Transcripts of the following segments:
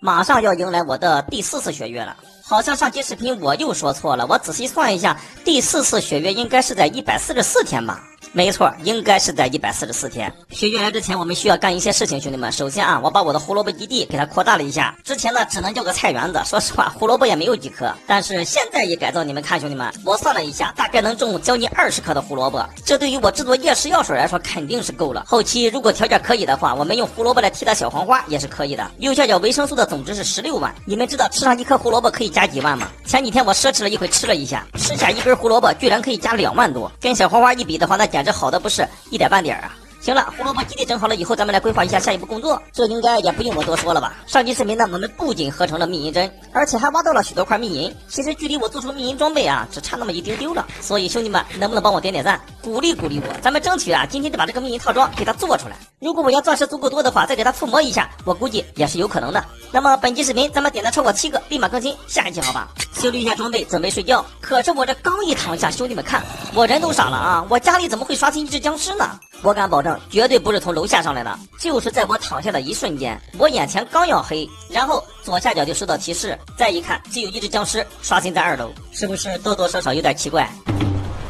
马上要迎来我的第4次血月了。好像上期视频我又说错了，我仔细算一下，第4次血月应该是在144天吧？没错，应该是在144天。血月来之前，我们需要干一些事情，兄弟们。首先啊，我把我的胡萝卜基地给它扩大了一下。之前呢，只能叫个菜园子，说实话，胡萝卜也没有几颗。但是现在一改造，你们看，兄弟们，我算了一下，大概能种将近20颗的胡萝卜。这对于我制作夜视药水来说，肯定是够了。后期如果条件可以的话，我们用胡萝卜来替代小黄瓜也是可以的。右下角维生素的总值是16万。你们知道吃上一颗胡萝卜可以加几万吗？前几天我奢侈了一回，吃了一下，吃下一根胡萝卜居然可以加2万多，跟小黄瓜一比的话，那简直好的不是一点半点啊！行了，胡萝卜基地整好了以后，咱们来规划一下下一步工作。这应该也不用我多说了吧？上期视频呢，我们不仅合成了密银针，而且还挖到了许多块密银。其实距离我做出密银装备啊，只差那么一丢丢了。所以兄弟们，能不能帮我点点赞，鼓励鼓励我？咱们争取啊，今天就把这个密银套装给它做出来。如果我要钻石足够多的话，再给它附魔一下，我估计也是有可能的。那么本期视频咱们点赞超过7个，立马更新下一期，好吧？修理一下装备，准备睡觉。可是我这刚一躺下，兄弟们看，我人都傻了啊！我家里怎么会刷新一只僵尸呢？我敢保证，绝对不是从楼下上来的，就是在我躺下的一瞬间，我眼前刚要黑，然后左下角就收到提示，再一看，就有一只僵尸刷新在2楼，是不是多多少少有点奇怪？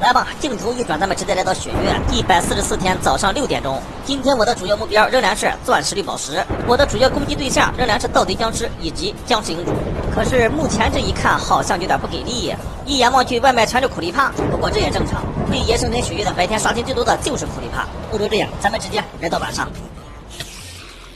来吧，镜头一转，咱们直接来到血月144天早上6点钟。今天我的主要目标仍然是钻石绿宝石，我的主要攻击对象仍然是盗贼僵尸以及僵尸营主。可是目前这一看好像有点不给力，一眼望去外面全是苦力怕，不过这也正常，对野生人血月的白天刷新最多的就是苦力怕。不如这样，咱们直接来到晚上。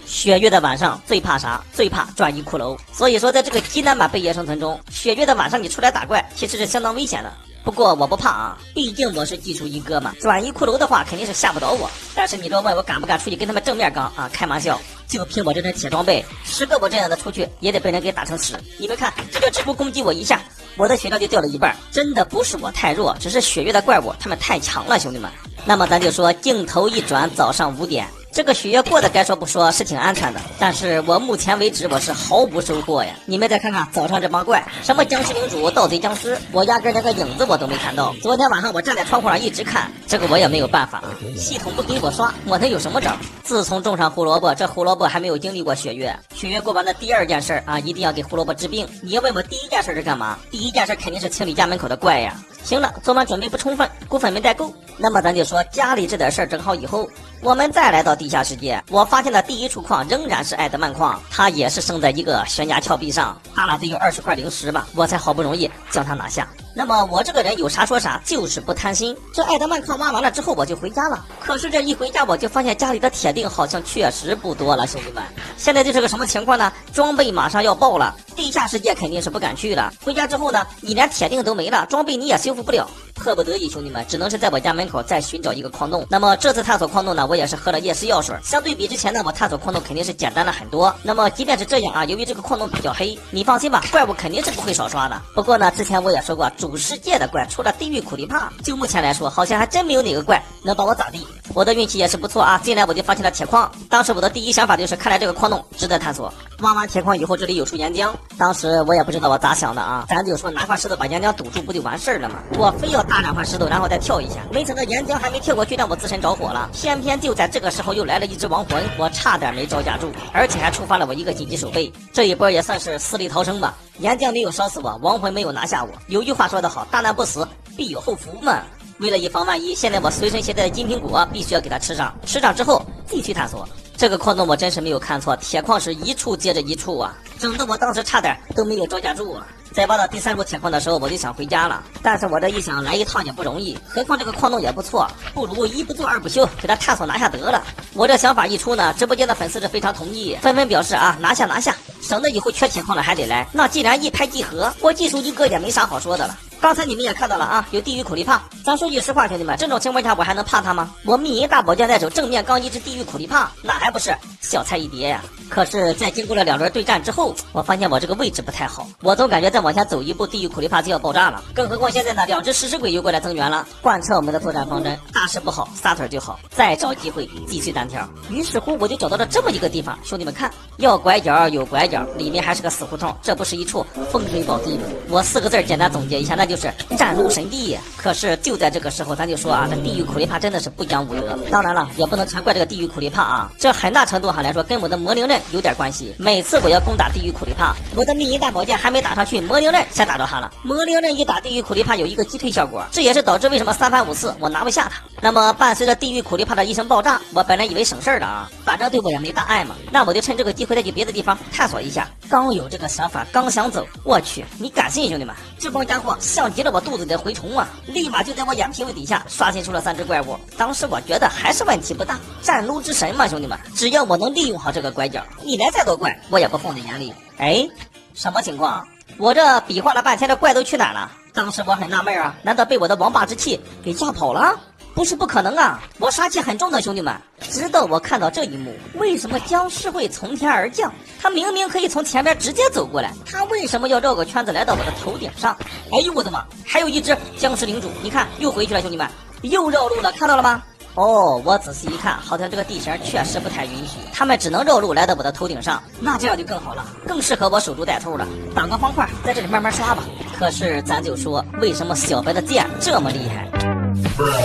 血月的晚上最怕啥？最怕转移骷髅。所以说在这个极难版贝野生存中，血月的晚上你出来打怪其实是相当危险的。不过我不怕啊，毕竟我是技术一哥嘛，转移骷髅的话肯定是吓不倒我。但是你若问我敢不敢出去跟他们正面刚啊，开玩笑，就凭我这身铁装备，10个我这样的出去也得被人给打成屎。你们看，这个蜘蛛攻击我一下，我的血量就掉了一半。真的不是我太弱，只是血月的怪物他们太强了，兄弟们。那么咱就说镜头一转，早上5点。这个血月过得该说不说是挺安全的，但是我目前为止我是毫无收获呀。你们再看看早上这帮怪，什么僵尸领主、盗贼僵尸，我压根连个影子我都没看到。昨天晚上我站在窗户上一直看，这个我也没有办法，系统不给我刷，我能有什么招？自从种上胡萝卜，这胡萝卜还没有经历过血月。血月过完的第2件事啊，一定要给胡萝卜治病。你要问我第1件事是干嘛？第1件事肯定是清理家门口的怪呀。行了，昨晚准备不充分，骨粉没带够，那么咱就说家里这点事儿整好以后，我们再来到地下世界。我发现的第1处矿仍然是艾德曼矿，它也是生在一个悬崖峭壁上，花了得有20块灵石吧，我才好不容易将它拿下。那么我这个人有啥说啥，就是不贪心。这艾德曼矿挖完了之后我就回家了，可是这一回家我就发现家里的铁锭好像确实不多了，兄弟们。现在这是个什么情况呢？装备马上要爆了，地下世界肯定是不敢去了。回家之后呢，你连铁锭都没了，装备你也修复不了。迫不得已，兄弟们只能是在我家门口再寻找一个矿洞。那么这次探索矿洞呢，我也是喝了夜视药水，相对比之前呢，我探索矿洞肯定是简单了很多。那么即便是这样啊，由于这个矿洞比较黑，你放心吧，怪物肯定是不会少刷的。不过呢，之前我也说过，主世界的怪除了地狱苦力怕，就目前来说，好像还真没有哪个怪能把我咋地。我的运气也是不错啊，进来我就发现了铁矿。当时我的第一想法就是，看来这个矿洞值得探索。挖完铁矿以后，这里有处岩浆，当时我也不知道我咋想的啊，咱就说拿块石头把岩浆堵住不就完事儿了吗？我非要大2块石头，然后再跳一下，没想到岩浆还没跳过去，让我自身着火了。偏偏就在这个时候又来了一只亡魂，我差点没招架住，而且还触发了我一个紧急手背。这一波也算是死里逃生吧，岩浆没有烧死我，亡魂没有拿下我。有句话说得好，大难不死必有后福嘛。为了以防万一，现在我随身携带的金苹果必须要给它吃上，吃上之后继续探索。这个矿洞我真是没有看错，铁矿是一处接着一处啊，整得我当时差点都没有招架住啊。在挖到第3处铁矿的时候，我就想回家了，但是我这一想，来一趟也不容易，何况这个矿洞也不错，不如1不做2不休，给它探索拿下得了。我这想法一出呢，直播间的粉丝是非常同意，纷纷表示啊，拿下拿下，省得以后缺铁矿了还得来。那既然一拍即合，我技术一哥也没啥好说的了。刚才你们也看到了啊，有地狱苦力怕。咱说句实话，兄弟们，这种情况下我还能怕他吗？我密银大宝剑在手，正面刚一只地狱苦力怕，那还不是小菜一碟呀？可是，在经过了2轮对战之后，我发现我这个位置不太好，我总感觉再往前走一步，地狱苦力怕就要爆炸了。更何况现在呢，2只食尸鬼又过来增援了，贯彻我们的作战方针：大事不好，撒腿就好，再找机会继续单挑。于是乎，我就找到了这么一个地方，兄弟们看，要拐角有拐角，里面还是个死胡同，这不是一处风水宝地吗？我4个字简单总结一下，那就是战撸神帝。可是就在这个时候，咱就说啊，这地狱苦力怕真的是不讲武德。当然了，也不能全怪这个地狱苦力怕啊，这很大程度上来说跟我的魔灵刃有点关系。每次我要攻打地狱苦力怕，我的秘银大宝剑还没打上去，魔灵刃先打着他了。魔灵刃一打地狱苦力怕有一个击退效果，这也是导致为什么3番5次我拿不下他。那么伴随着地狱苦力怕的一声爆炸，我本来以为省事儿了啊，反正对我也没大碍嘛，那我就趁这个机会再去别的地方探索一下。刚有这个想法，刚想走，我去，你敢信兄弟们？这帮家伙像极了我肚子里的蛔虫啊，立马就在我眼皮子底下刷新出了3只怪物。当时我觉得还是问题不大，战撸之神嘛，兄弟们，只要我能利用好这个拐角，你来再多怪我也不放在眼里。哎，什么情况？我这比划了半天，这怪都去哪了？当时我很纳闷啊，难道被我的王霸之气给吓跑了？不是不可能啊，我杀气很重的兄弟们。直到我看到这一幕，为什么僵尸会从天而降？他明明可以从前边直接走过来，他为什么要绕个圈子来到我的头顶上？哎呦我的妈，还有一只僵尸领主，你看又回去了，兄弟们，又绕路了，看到了吗？哦，我仔细一看，好像这个地形确实不太允许，他们只能绕路来到我的头顶上。那这样就更好了，更适合我守株待兔了，挡个方块，在这里慢慢刷吧。可是咱就说，为什么小白的剑这么厉害？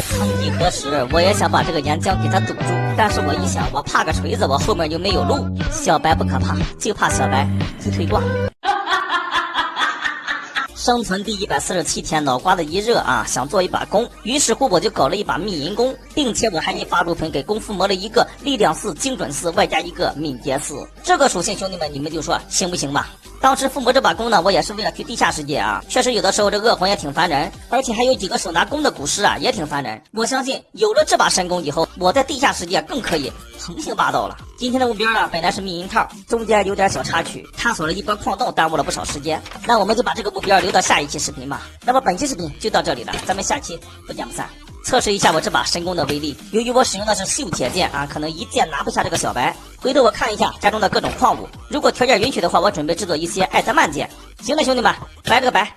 曾几何时，我也想把这个岩浆给它堵住，但是我一想，我怕个锤子，我后面就没有路。小白不可怕，就怕小白击退挂。生存第147天，脑瓜子一热啊，想做一把弓，于是乎我就搞了一把秘银弓，并且我还一发入魂给功夫磨了一个力量4、精准4，外加一个敏捷4。这个属性，兄弟们，你们就说行不行吧？当时附魔这把弓呢，我也是为了去地下世界啊。确实有的时候这恶魂也挺烦人，而且还有几个手拿弓的古尸啊，也挺烦人。我相信有了这把神弓以后，我在地下世界更可以横行霸道了。今天的目标呢，本来是密银套，中间有点小插曲，探索了一波矿洞，耽误了不少时间。那我们就把这个目标留到下一期视频吧。那么本期视频就到这里了，咱们下期不见不散。测试一下我这把神弓的威力，由于我使用的是锈铁剑啊，可能一剑拿不下这个小白。回头我看一下家中的各种矿物，如果条件允许的话，我准备制作一些艾泽曼剑。行了，兄弟们，拜了个拜。